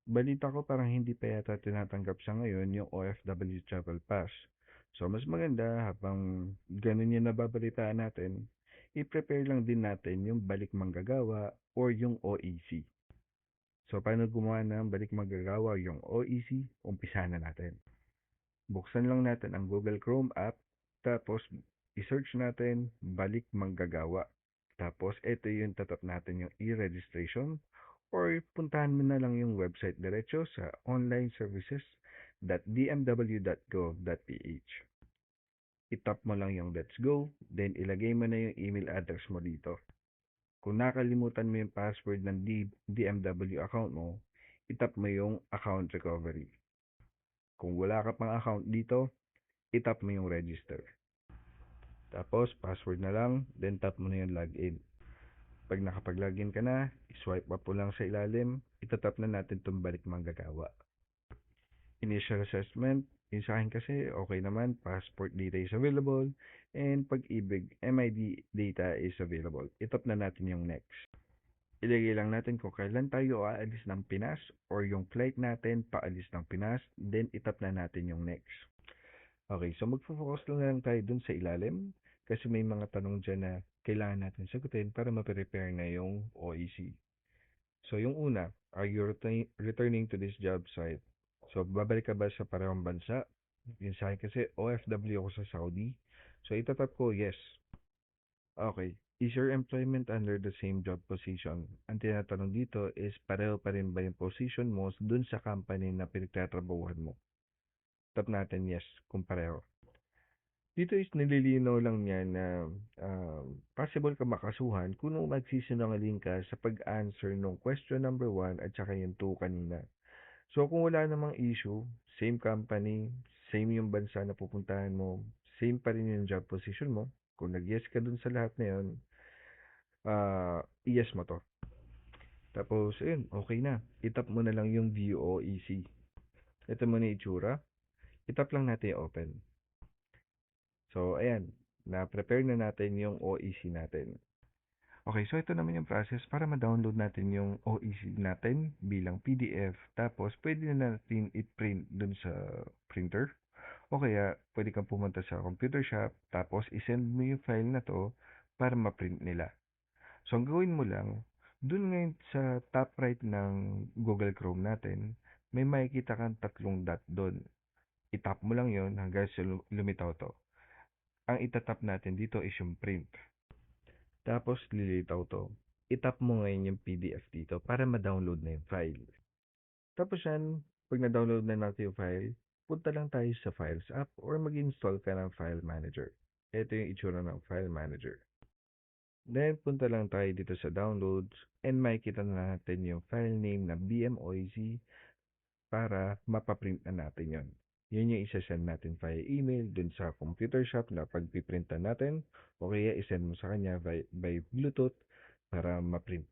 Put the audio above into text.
Balita ko parang hindi pa yata tinatanggap sa ngayon yung OFW Travel Pass. So, mas maganda habang ganun yung nababalitaan natin, i-prepare lang din natin yung balik manggagawa or yung OEC. So, paano gumawa ng balik manggagawa yung OEC? Umpisa na natin. Buksan lang natin ang Google Chrome app, tapos i-search natin balik manggagawa. Tapos, ito yung tatap natin yung e-registration or puntahan mo na lang yung website diretso sa onlineservices.dmw.gov.ph. I-tap mo lang yung let's go, then ilagay mo na yung email address mo dito. Kung nakalimutan mo yung password ng DMW account mo, itap mo yung account recovery. Kung wala ka pang account dito, itap mo yung register. Tapos, password na lang, then tap mo na yung login. Pag nakapag-login ka na, swipe up mo lang sa ilalim, itatap na natin itong balik manggagawa. Initial assessment, yung sa akin kasi okay naman, passport data is available, and pag-ibig, MID data is available. Itap na natin yung next. Ilagay lang natin kung kailan tayo aalis ng Pinas or yung flight natin paalis ng Pinas, then itap na natin yung next. Okay, so magfo-focus lang tayo dun sa ilalim kasi may mga tanong dyan na kailangan natin sagutin para ma-prepare na yung OEC. So yung una, are you returning to this job site? So babalik ka ba sa parehong bansa? Yung sa akin kasi OFW ako sa Saudi. So itatap ko yes. Okay. Is your employment under the same job position? Ang tinatanong dito is pareho pa rin ba yung position mo dun sa company na pinagtatrabahuhan mo? Tap natin yes kung pareho. Dito is nililinaw lang niya na possible ka makasuhan kung magsisinungaling ka sa pag-answer ng question number 1 at saka yung 2 kanina. So kung wala namang issue, same company, same yung bansa na pupuntahan mo, same pa rin yung job position mo, kung nag-yes ka dun sa lahat na yun, i-yes mo to. Tapos, ayun, okay na. Itap mo na lang yung view OEC. Ito mo na itsura. Itap lang natin yung open. So, ayan. Na-prepare na natin yung OEC natin. Okay, so ito naman yung process para ma-download natin yung OEC natin bilang PDF. Tapos, pwede na natin i-print dun sa printer. O kaya, pwede kang pumunta sa computer shop, tapos isend mo yung file na to para ma-print nila. So, ang gawin mo lang, dun ngayon sa top right ng Google Chrome natin, may makikita kang tatlong dot dun. I-tap mo lang yon hanggang sa lumitaw to. Ang itatap natin dito is yung print. Tapos, lilitaw to. I-tap mo ngayon yung PDF dito para ma-download na yung file. Tapos yan, pag na-download na natin yung file, punta lang tayo sa Files app or mag-install ka ng File Manager. Ito yung itsura ng File Manager. Then, punta lang tayo dito sa Downloads and makikita na natin yung file name na BMOEC para mapaprint na natin yon. Yun yung isa-send natin via email dun sa computer shop na pagpiprintan natin o kaya isend mo sa kanya by Bluetooth para ma-print